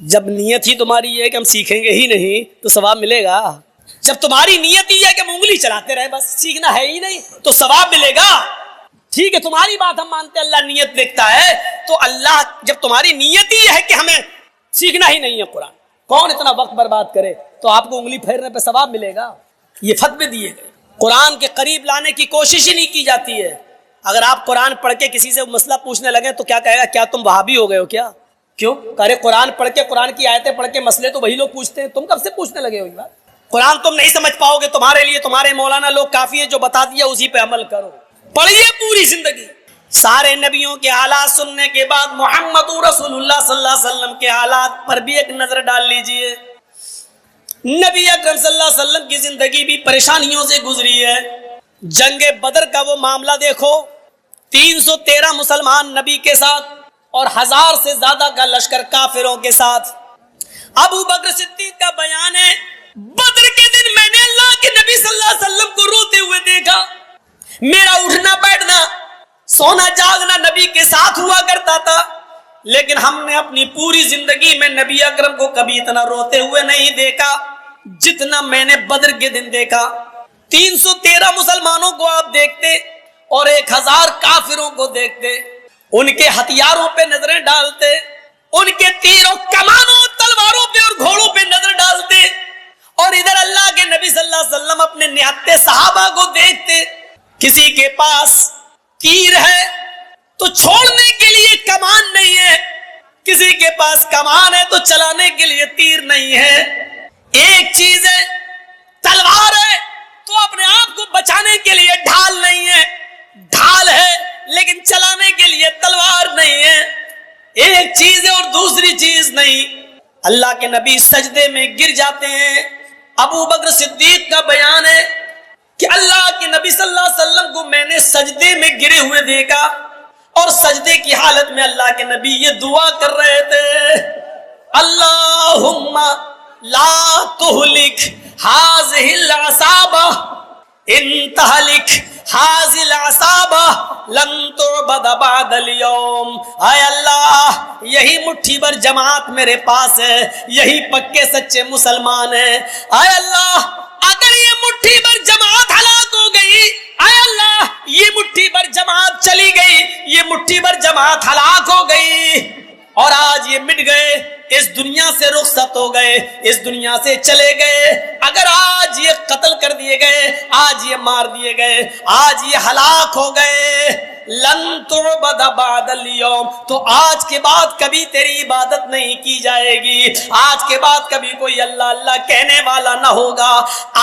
جب نیت ہی تمہاری یہ ہے کہ ہم سیکھیں گے ہی نہیں تو ثواب ملے گا؟ جب تمہاری نیت ہی ہے کہ ہم انگلی چلاتے رہے بس سیکھنا ہے ہی نہیں تو ثواب ملے گا؟ ٹھیک ہے تمہاری بات ہم مانتے ہیں اللہ نیت دیکھتا ہے، تو اللہ جب تمہاری نیت ہی ہے کہ ہمیں سیکھنا ہی نہیں ہے قرآن، کون اتنا وقت برباد کرے، تو آپ کو انگلی پھیرنے پہ ثواب ملے گا۔ یہ فتوے دیے گئے، قرآن کے قریب لانے کی کوشش ہی نہیں کی جاتی ہے۔ اگر آپ قرآن پڑھ کے کسی سے مسئلہ پوچھنے لگے تو کیا کہے گا؟ کیا تم وہابی ہو گئے ہو کیا؟ کیوں؟ ارے قرآن پڑھ کے قرآن کی آیتیں پڑھ کے مسئلے تو وہی لوگ پوچھتے ہیں، تم کب سے پوچھنے لگے ہو یہ بات؟ قرآن تم نہیں سمجھ پاؤ گے، تمہارے لیے تمہارے مولانا لوگ کافی ہے، جو بتا دیا اسی پہ عمل کرو، پڑھیے پوری زندگی۔ سارے نبیوں کے حالات سننے کے بعد محمد رسول اللہ صلی اللہ علیہ وسلم کے حالات پر بھی ایک نظر ڈال لیجئے۔ نبی اکرم صلی اللہ علیہ وسلم کی زندگی بھی پریشانیوں سے گزری ہے۔ جنگ بدر کا وہ معاملہ دیکھو، 313 مسلمان نبی کے ساتھ اور 1000 سے زیادہ کا لشکر کافروں کے ساتھ۔ ابو بکر صدیق کا بیان ہے، بدر کے دن میں نے اللہ کے نبی صلی اللہ علیہ وسلم کو روتے ہوئے دیکھا، میرا اٹھنا بیٹھنا سونا جاگنا نبی کے ساتھ ہوا کرتا تھا، لیکن ہم نے اپنی پوری زندگی میں نبی اکرم کو کبھی اتنا روتے ہوئے نہیں دیکھا جتنا میں نے بدر کے دن دیکھا۔ 313 مسلمانوں کو آپ دیکھتے اور 1000 کافروں کو دیکھتے، ان کے ہتھیاروں پہ نظریں ڈالتے، ان کے تیروں کمانوں تلواروں پہ اور گھوڑوں پہ نظر ڈالتے، اور ادھر اللہ کے نبی صلی اللہ علیہ وسلم اپنے نہتے صحابہ کو دیکھتے۔ کسی کے پاس تیر ہے تو چھوڑنے کے لیے کمان نہیں ہے، کسی کے پاس کمان ہے تو چلانے کے لیے تیر نہیں ہے۔ ایک چیز ہے تلوار ہے تو اپنے آپ کو بچانے کے لیے ڈھال نہیں ہے، ڈھال ہے لیکن چلانے کے لیے تلوار نہیں ہے۔ ایک چیز ہے اور دوسری چیز نہیں۔ اللہ کے نبی سجدے میں گر جاتے ہیں۔ ابو بکر صدیق کا بیان ہے کہ اللہ کے نبی صلی اللہ علیہ وسلم کو میں نے سجدے میں گرے ہوئے دیکھا، اور سجدے کی حالت میں اللہ کے نبی یہ دعا کر رہے تھے، اللہم لا تہلک ہذہ العصابہ ان تہلک ہذہ العصابہ لن تعبد بعد اليوم۔ اے اللہ یہی مٹھی بھر جماعت میرے پاس ہے، یہی پکے سچے مسلمان ہیں، اے اللہ اگر یہ مٹھی بھر جماعت ہلاک ہو گئی، اے اللہ یہ مٹھی بھر جماعت چلی گئی، یہ مٹھی بھر جماعت ہلاک ہو گئی اور آج یہ مٹ گئے، اس دنیا سے رخصت ہو گئے، اس دنیا سے چلے گئے، اگر آج یہ قتل کر دیے گئے، آج یہ مار دیے گئے، آج یہ ہلاک ہو گئے، لن تعبد بعد اليوم، تو آج کے بعد کبھی تیری عبادت نہیں کی جائے گی، آج کے بعد کبھی کوئی اللہ اللہ کہنے والا نہ ہوگا،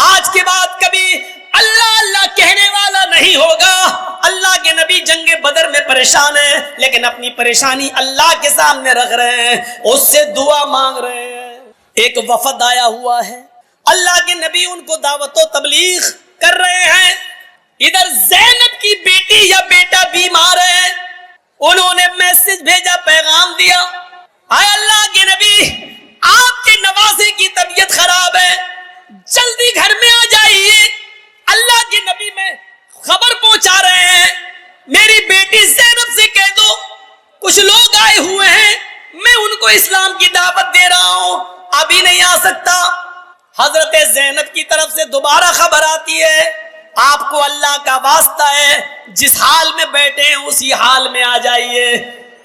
آج کے بعد کبھی اللہ اللہ کہنے والا نہیں ہوگا۔ اللہ کے نبی جنگ بدر میں پریشان ہیں، لیکن اپنی پریشانی اللہ کے سامنے رکھ رہے ہیں، اس سے دعا مانگ رہے ہیں۔ ایک وفد آیا ہوا ہے، اللہ کے نبی ان کو دعوت و تبلیغ کر رہے ہیں۔ ادھر زینب کی بیٹی یا بیٹا بیمار ہے، انہوں نے میسج بھیجا، پیغام دیا، اے اللہ کے نبی آپ کے نواسے کی طبیعت خراب ہے، جلدی گھر میں آ جائیے۔ اللہ کے نبی میں خبر پہنچا رہے ہیں، میری بیٹی زینب سے کہہ دو کچھ لوگ آئے ہوئے ہیں، میں ان کو اسلام کی دعوت دے رہا ہوں، ابھی نہیں آ سکتا۔ حضرت زینب کی طرف سے دوبارہ خبر آتی ہے، آپ کو اللہ کا واسطہ ہے، جس حال میں بیٹھے ہیں اسی حال میں آ جائیے۔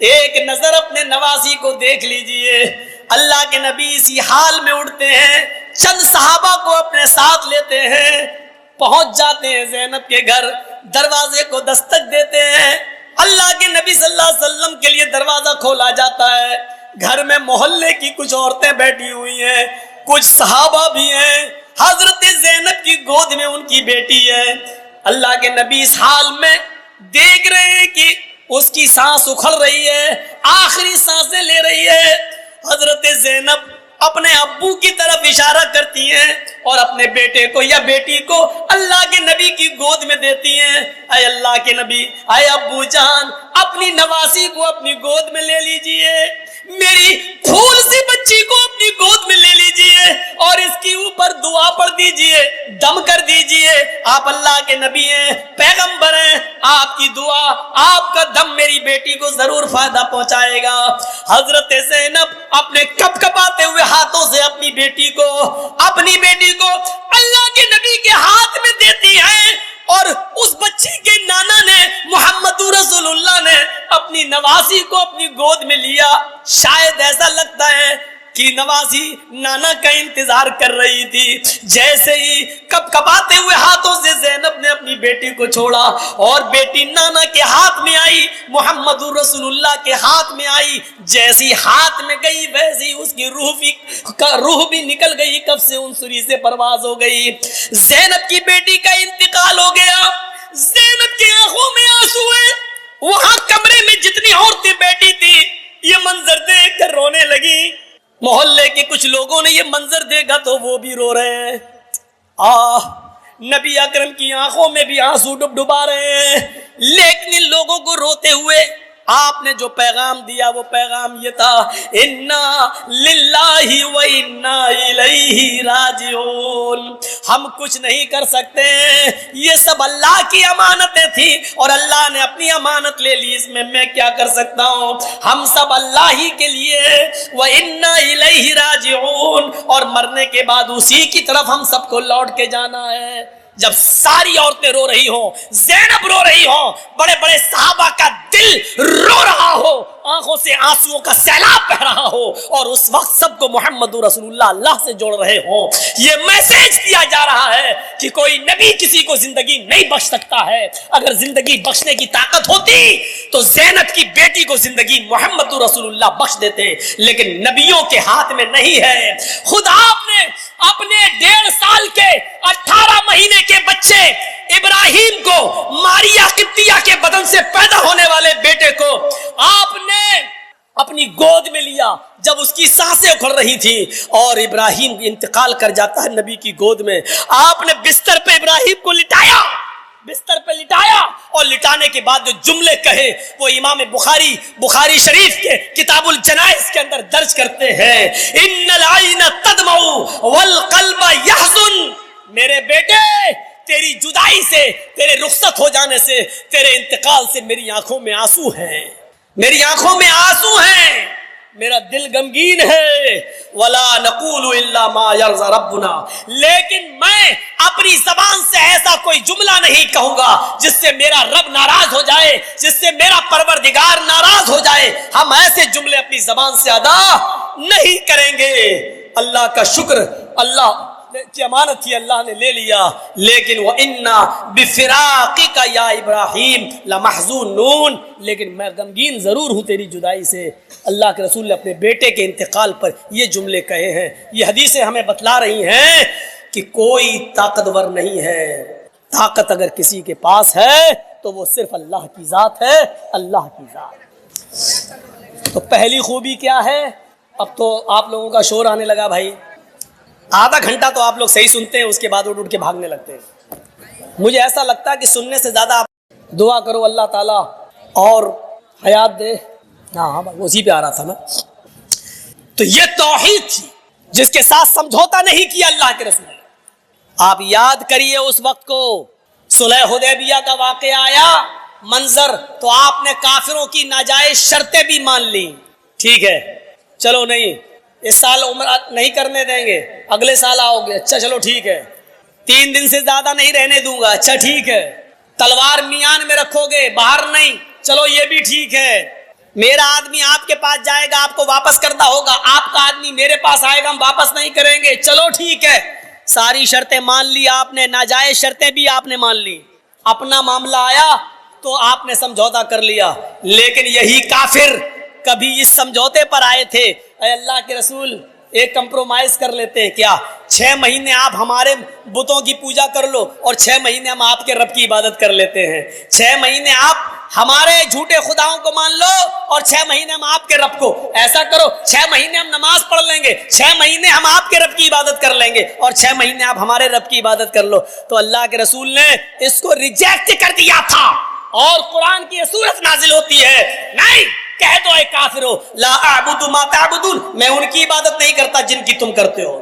ایک نظر اپنے نواسی کو دیکھ لیجئے۔ اللہ کے نبی اسی حال میں اٹھتے ہیں، چند صحابہ کو اپنے ساتھ لیتے ہیں، پہنچ جاتے ہیں زینب کے گھر، دروازے کو دستک دیتے ہیں، اللہ کے نبی صلی اللہ علیہ وسلم کے لیے دروازہ کھولا جاتا ہے۔ گھر میں محلے کی کچھ عورتیں بیٹھی ہوئی ہیں، کچھ صحابہ بھی ہیں، حضرت زینب کی گود میں ان کی بیٹی ہے۔ اللہ کے نبی اس حال میں دیکھ رہے ہیں کہ اس کی سانس اکھڑ رہی ہے، آخری سانسیں لے رہی ہے۔ حضرت زینب اپنے ابو کی طرف اشارہ کرتی ہیں اور اپنے بیٹے کو یا بیٹی کو اللہ کے نبی کی گود میں دیتی ہیں۔ اے اللہ کے نبی، اے ابو جان، اپنی نواسی کو اپنی گود میں لے لیجئے، میری پھول سی بچی کو اپنی گود میں لے لیجئے اور اس کی اوپر اوپر دعا پڑھ دیجئے، دم کر دیجئے، آپ اللہ کے نبی ہیں، پیغمبر ہیں، آپ کی دعا، آپ کا دم میری بیٹی کو ضرور فائدہ پہنچائے گا۔ حضرت زینب اپنے کپ کپاتے ہوئے ہاتھوں سے اپنی بیٹی کو اللہ کے نبی کے ہاتھ میں دیتی ہیں، اور اس بچی کے نانا نے محمد رسول اللہ نے اپنی نواسی کو اپنی گود میں لیا۔ شاید ایسا لگتا ہے کہ نواسی نانا کا انتظار کر رہی تھی۔ جیسے ہی کپ کپاتے ہوئے ہاتھوں سے زینب نے اپنی بیٹی کو چھوڑا اور بیٹی نانا کے ہاتھ میں آئی، محمد رسول اللہ کے ہاتھ میں آئی، جیسی ہاتھ میں گئی ویسی اس کی روح بھی نکل گئی، کب سے انسری سے پرواز ہو گئی۔ زینب کی بیٹی کا انتقال ہو گیا، زینب کی آنکھوں میں آنسو ہیں، وہاں کمرے میں جتنی عورتیں بیٹھی تھی یہ منظر دیکھ کر رونے لگی۔ محلے کے کچھ لوگوں نے یہ منظر دیکھا تو وہ بھی رو رہے ہیں۔ نبی اکرم کی آنکھوں میں بھی آنسو ڈبا رہے ہیں، لیکن ان لوگوں کو روتے ہوئے آپ نے جو پیغام دیا وہ پیغام یہ تھا، انا للہ و انا الیہ راجعون۔ ہم کچھ نہیں کر سکتے، یہ سب اللہ کی امانتیں تھیں اور اللہ نے اپنی امانت لے لی، اس میں میں کیا کر سکتا ہوں؟ ہم سب اللہ ہی کے لیے و انا الیہ راجعون، اور مرنے کے بعد اسی کی طرف ہم سب کو لوٹ کے جانا ہے۔ جب ساری عورتیں رو رہی ہوں، زینب رو رہی ہوں، بڑے بڑے صحابہ کا دل رو رہا ہو، آنکھوں سے آنسوؤں کا سیلاب بہ رہا ہو، اور اس وقت سب کو محمد رسول اللہ سے جوڑ رہے ہوں، یہ میسج دیا جا رہا ہے کہ کوئی نبی کسی کو زندگی نہیں بخش سکتا ہے۔ اگر زندگی بخشنے کی طاقت ہوتی تو زینب کی بیٹی کو زندگی محمد رسول اللہ بخش دیتے، لیکن نبیوں کے ہاتھ میں نہیں ہے۔ خود آپ نے اپنے 1.5 سال کے 18 مہینے کے بچے ابراہیم کو، ماریا قبطیہ کے بدن سے پیدا ہونے والے بیٹے کو آپ نے اپنی گود میں لیا جب اس کی سانسیں اکھڑ رہی تھی، اور ابراہیم انتقال کر جاتا ہے نبی کی گود میں، آپ نے بستر پہ ابراہیم کو لٹایا، اور لٹانے کے بعد جو جملے کہے وہ امام بخاری شریف کے کتاب الجنائز کے اندر درج کرتے ہیں، ان العین تدمع والقلب یحزن۔ میرے بیٹے، تیری جدائی سے، تیرے رخصت ہو جانے سے، تیرے انتقال سے میری آنکھوں میں آنسو ہیں، میرا دل غمگین ہے۔ ولا نقول الا ما يرضى ربنا، لیکن میں اپنی زبان سے ایسا کوئی جملہ نہیں کہوں گا جس سے میرا رب ناراض ہو جائے، جس سے میرا پروردگار ناراض ہو جائے۔ ہم ایسے جملے اپنی زبان سے ادا نہیں کریں گے۔ اللہ کا شکر، اللہ کی امانت تھی، اللہ نے لے لیا، لیکن وَإِنَّا بِفِرَاقِكَ يَا إِبْرَاهِيمُ لَمَحْزُونُونَ، لیکن میں غمگین ضرور ہوں تیری جدائی سے۔ اللہ کے رسول نے اپنے بیٹے کے انتقال پر یہ جملے کہے ہیں۔ یہ حدیثیں ہمیں بتلا رہی ہیں کہ کوئی طاقتور نہیں ہے، طاقت اگر کسی کے پاس ہے تو وہ صرف اللہ کی ذات ہے، اللہ کی ذات۔ تو پہلی خوبی کیا ہے؟ اب تو آپ لوگوں کا شور آنے لگا بھائی، آدھا گھنٹہ تو آپ لوگ صحیح سنتے ہیں، اس کے بعد اٹھ کے بھاگنے لگتے ہیں۔ مجھے ایسا لگتا ہے کہ سننے سے زیادہ آپ دعا کرو اللہ تعالیٰ اور حیات دے۔ ہاں اسی پہ آ رہا تھا میں۔ تو یہ توحید تھی جس کے ساتھ سمجھوتا نہیں کیا اللہ کے رسول نے۔ آپ یاد کریے اس وقت کو، صلح حدیبیہ کا واقعہ آیا، منظر تو آپ نے کافروں کی ناجائز شرطیں بھی مان لی۔ ٹھیک ہے، چلو نہیں اس سال عمرہ نہیں کرنے دیں گے، اگلے سال آؤ گے، اچھا چلو ٹھیک ہے، 3 دن سے زیادہ نہیں رہنے دوں گا، اچھا ٹھیک ہے، تلوار میان میں رکھو گے، باہر نہیں، چلو یہ بھی ٹھیک ہے، میرا آدمی آپ کے پاس جائے گا، آپ کو واپس کرنا ہوگا، آپ کا آدمی میرے پاس آئے گا، ہم واپس نہیں کریں گے، چلو ٹھیک ہے۔ ساری شرطیں مان لی آپ نے، ناجائز شرطیں بھی آپ نے مان لی، اپنا معاملہ آیا تو آپ نے سمجھوتا کر لیا۔ لیکن یہی کافر کبھی اس سمجھوتے پر آئے تھے، اے اللہ کے رسول ایک کمپرومائز کر لیتے ہیں کیا، 6 مہینے آپ ہمارے بتوں کی پوجا کر لو اور 6 مہینے ہم آپ کے رب کی عبادت کر لیتے ہیں، 6 مہینے آپ ہمارے جھوٹے خداؤں کو مان لو اور 6 مہینے ہم آپ کے رب کو، ایسا کرو 6 مہینے ہم نماز پڑھ لیں گے، 6 مہینے ہم آپ کے رب کی عبادت کر لیں گے اور 6 مہینے آپ ہمارے رب کی عبادت کر لو۔ تو اللہ کے رسول نے اس کو ریجیکٹ کر دیا تھا، اور قرآن کی یہ سورت نازل ہوتی ہے، نہیں کہہ دو اے کافرو لا اعبد ما تعبدون، میں ان کی عبادت نہیں کرتا جن کی تم کرتے ہو۔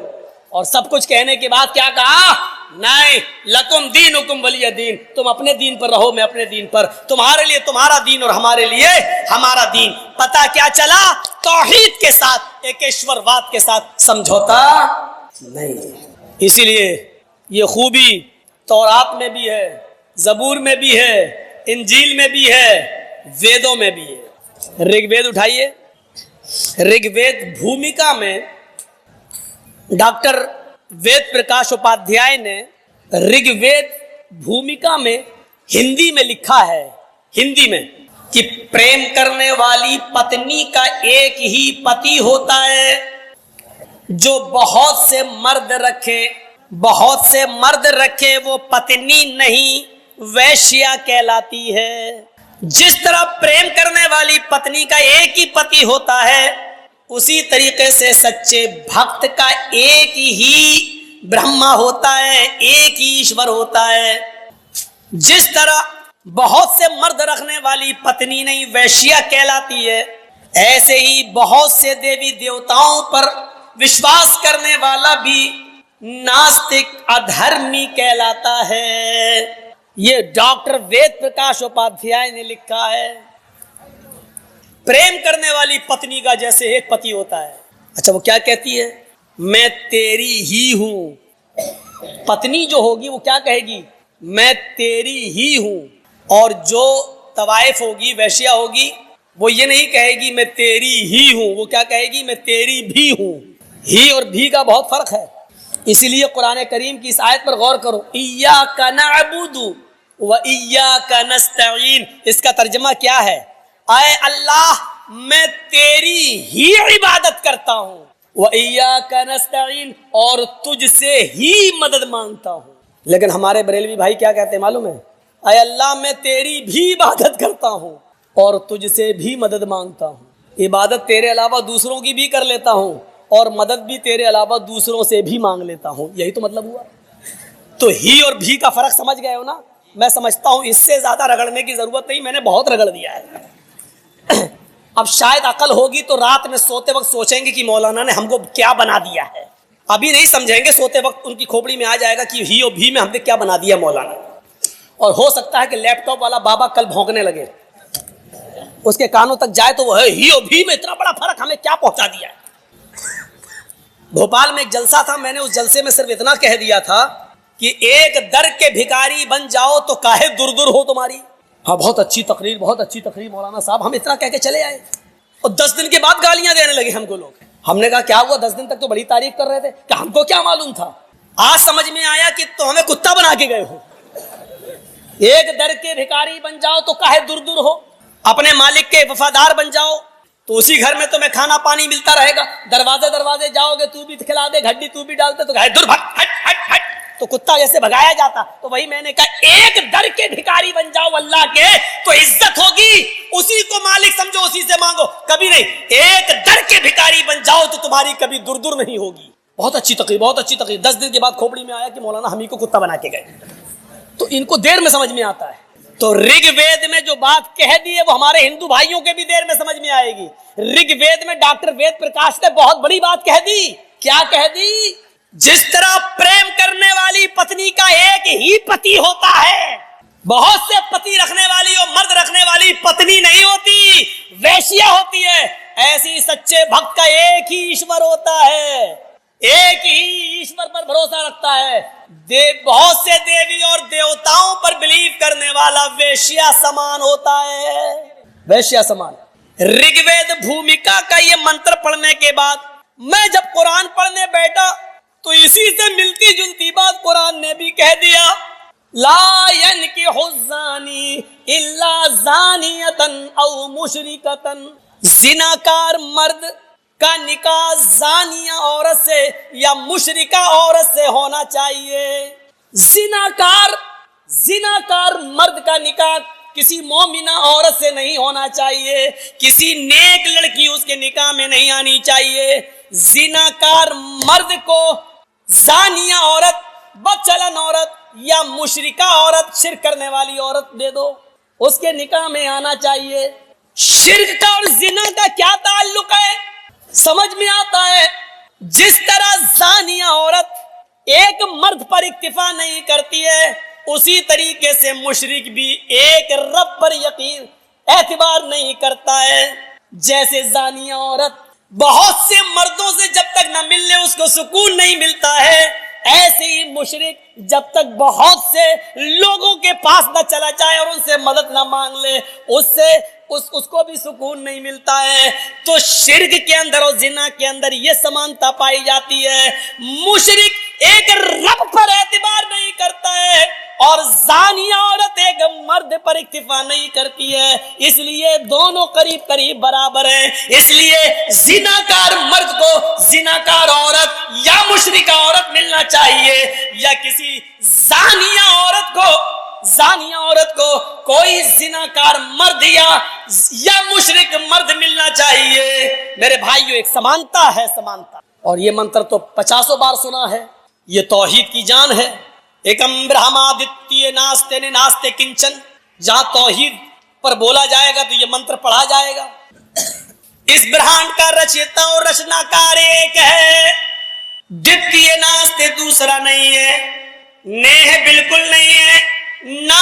اور سب کچھ کہنے کے بعد کیا کہا؟ نہیں، لکم دینکم ولی دین، تم اپنے دین پر رہو، میں اپنے دین پر، تمہارے لیے تمہارا دین اور ہمارے لیے ہمارا دین۔ پتہ کیا چلا؟ توحید کے ساتھ، ایکیشور واد کے ساتھ سمجھوتا نہیں۔ اسی لیے یہ خوبی تورات میں بھی ہے، زبور میں بھی ہے، انجیل میں بھی ہے، ویدوں میں بھی ہے۔ رگ وید اٹھائیے، رگ وید بھومکا میں ڈاکٹر وید پرکاش اپادھیائے نے رگ وید بھومکا میں ہندی میں لکھا ہے، ہندی میں، کہ پریم کرنے والی پتنی کا ایک ہی پتی ہوتا ہے، جو بہت سے مرد رکھے وہ پتنی نہیں، ویشیا کہلاتی ہے۔ جس طرح پریم کرنے والی پتنی کا ایک ہی پتی ہوتا ہے، اسی طریقے سے سچے بھکت کا ایک ہی برہما ہوتا ہے، ایک ہی ایشور ہوتا ہے۔ جس طرح بہت سے مرد رکھنے والی پتنی نہیں، ویشیا کہلاتی ہے، ایسے ہی بہت سے دیوی دیوتاؤں پر وشواس کرنے والا بھی ناستک ادھرمی کہلاتا ہے۔ یہ ڈاکٹر وید پرکاش اپادھیائے نے لکھا ہے۔ پریم کرنے والی پتنی کا جیسے ایک پتی ہوتا ہے، اچھا وہ کیا کہتی ہے؟ میں تیری ہی ہوں۔ پتنی جو ہوگی وہ کیا کہے گی؟ میں تیری ہی ہوں۔ اور جو طوائف ہوگی، ویشیا ہوگی، وہ یہ نہیں کہے گی میں تیری ہی ہوں، وہ کیا کہے گی؟ میں تیری بھی ہوں۔ ہی اور بھی کا بہت فرق ہے، اسی لیے قرآن کریم کی اس آیت پر غور کرو، ایاک نعبد و ایاک نستعین۔ اس کا ترجمہ کیا ہے؟ اے اللہ میں تیری ہی عبادت کرتا ہوں، و ایاک نستعین، اور تجھ سے ہی مدد مانگتا ہوں۔ لیکن ہمارے بریلوی بھائی کیا کہتے ہیں معلوم ہے؟ اے اللہ میں تیری بھی عبادت کرتا ہوں اور تجھ سے بھی مدد مانگتا ہوں۔ عبادت تیرے علاوہ دوسروں کی بھی کر لیتا ہوں اور مدد بھی تیرے علاوہ دوسروں سے بھی مانگ لیتا ہوں، یہی تو مطلب ہوا۔ تو ہی اور بھی کا فرق سمجھ گئے ہو نا؟ میں سمجھتا ہوں اس سے زیادہ رگڑنے کی ضرورت نہیں، میں نے بہت رگڑ دیا ہے۔ اب شاید عقل ہوگی تو رات میں سوتے وقت سوچیں گے کہ مولانا نے ہم کو کیا بنا دیا ہے، ابھی نہیں سمجھیں گے، سوتے وقت ان کی کھوپڑی میں آ جائے گا کہ ہی اور بھی میں ہم نے کیا بنا دیا مولانا۔ اور ہو سکتا ہے کہ لیپ ٹاپ والا بابا کل بھونکنے لگے، اس کے کانوں تک جائے تو وہ ہے ہی اور بھی میں اتنا بڑا فرق ہمیں کیا پہنچا دیا ہے۔ بھوپال میں ایک جلسہ تھا، میں نے اس جلسے میں صرف اتنا کہہ دیا تھا کہ ایک در کے بھکاری بن جاؤ تو کاہے دور دور ہو تمہاری۔ ہاں بہت اچھی تقریر، بہت اچھی تقریر مولانا صاحب، ہم اتنا کہہ کے چلے آئے اور 10 دن کے بعد گالیاں دینے لگے ہم کو لوگ۔ ہم نے کہا کیا ہوا؟ 10 دن تک تو بڑی تعریف کر رہے تھے کہ ہم کو کیا معلوم تھا، آج سمجھ میں آیا کہ تو ہمیں کتا بنا کے گئے ہو۔ ایک در کے بھکاری بن جاؤ تو کاہے دور دور ہو، اپنے مالک کے وفادار بن جاؤ تو اسی گھر میں تمہیں کھانا پانی ملتا رہے گا، دروازے جاؤ گے تو بھی کھلا دے، گھڈی تو بھی ڈالتے تو کہے دور بھگ، ہٹ ہٹ ہٹ، تو کتا جیسے بھگایا جاتا۔ تو وہی میں نے کہا ایک در کے بھکاری بن جاؤ اللہ کے تو عزت ہوگی، اسی کو مالک سمجھو، اسی سے مانگو، کبھی نہیں ایک در کے بھکاری بن جاؤ تو تمہاری کبھی دور دور نہیں ہوگی۔ بہت اچھی تقریر، بہت اچھی تقریر۔ 10 دن کے بعد کھوپڑی میں آیا کہ مولانا ہم ہی کو کتا بنا کے گئے، تو ان کو دیر میں سمجھ میں آتا ہے۔ تو رگ وید میں جو بات کہہ دی ہے وہ ہمارے ہندو بھائیوں کے بھی دیر میں سمجھ میں آئے گی۔ رگ وید میں ڈاکٹر وید پرکاش نے بہت بڑی بات کہہ دی۔ کیا کہہ دی؟ جس طرح پریم کرنے والی پتنی کا ایک ہی پتی ہوتا ہے، بہت سے پتی رکھنے والی اور مرد رکھنے والی پتنی نہیں ہوتی، ویشیا ہوتی ہے، ایسی سچے بھکت کا ایک ہی ایشور ہوتا ہے، ایک ہی ایشور پر بھروسہ رکھتا ہے۔ بہت سے دیوی اور دیوتاؤں پر بلیو کرنے والا ویشیا سمان ہوتا ہے، ویشیا سمان۔ رگ وید بھومکا کا یہ منتر پڑھنے کے بعد میں جب قرآن پڑھنے بیٹھا تو اسی سے ملتی جلتی بات قرآن نے بھی کہہ دیا، لا ينکح الزانی الا زانیۃ او مشرکۃ، زناکار مرد کا نکاح زانیہ عورت سے یا مشرکہ عورت سے ہونا چاہیے۔ زناکار مرد کا نکاح کسی مومنہ عورت سے نہیں ہونا چاہیے، کسی نیک لڑکی اس کے نکاح میں نہیں آنی چاہیے۔ زناکار مرد کو زانیہ عورت، بدچلن عورت یا مشرکہ عورت، شرک کرنے والی عورت دے دو، اس کے نکاح میں آنا چاہیے۔ شرک کا اور زنا کا کیا تعلق ہے؟ سمجھ میں آتا ہے، جس طرح زانیہ عورت مرد پر اکتفا نہیں کرتی ہے، اسی طریقے سے مشرک بھی ایک رب پر یقین اعتبار نہیں کرتا ہے۔ جیسے زانیہ عورت بہت سے مردوں سے جب تک نہ ملنے اس کو سکون نہیں ملتا ہے، ایسے ہی مشرک جب تک بہت سے لوگوں کے پاس نہ چلا جائے اور ان سے مدد نہ مانگ لے اس کو بھی سکون نہیں ملتا ہے۔ تو شرک کے اندر اور زنا کے اندر یہ سمانتا پائی جاتی ہے، مشرک ایک رب پر اعتبار نہیں کرتا ہے اور زانیہ عورت ایک مرد پر اکتفا نہیں کرتی ہے، اس لیے دونوں قریب قریب برابر ہیں۔ اس لیے زناکار مرد کو زناکار عورت یا مشرکہ عورت ملنا چاہیے، یا کسی زانیہ عورت کو کوئی زناکار مرد یا مشرک مرد ملنا چاہیے۔ میرے بھائیو، ایک سمانتا ہے، سمانتا، اور یہ منتر تو 50 بار سنا ہے، یہ توحید کی جان ہے۔ ایکم برہمادتیہ ناستے ناستے کنچن، جہاں توحید پر بولا جائے گا تو یہ منتر پڑھا جائے گا۔ اس برہانڈ کا رچیتا اور رچناکار ایک ہے، دتیہ ناستے دوسرا نہیں ہے، نیہ بالکل نہیں ہے، نہ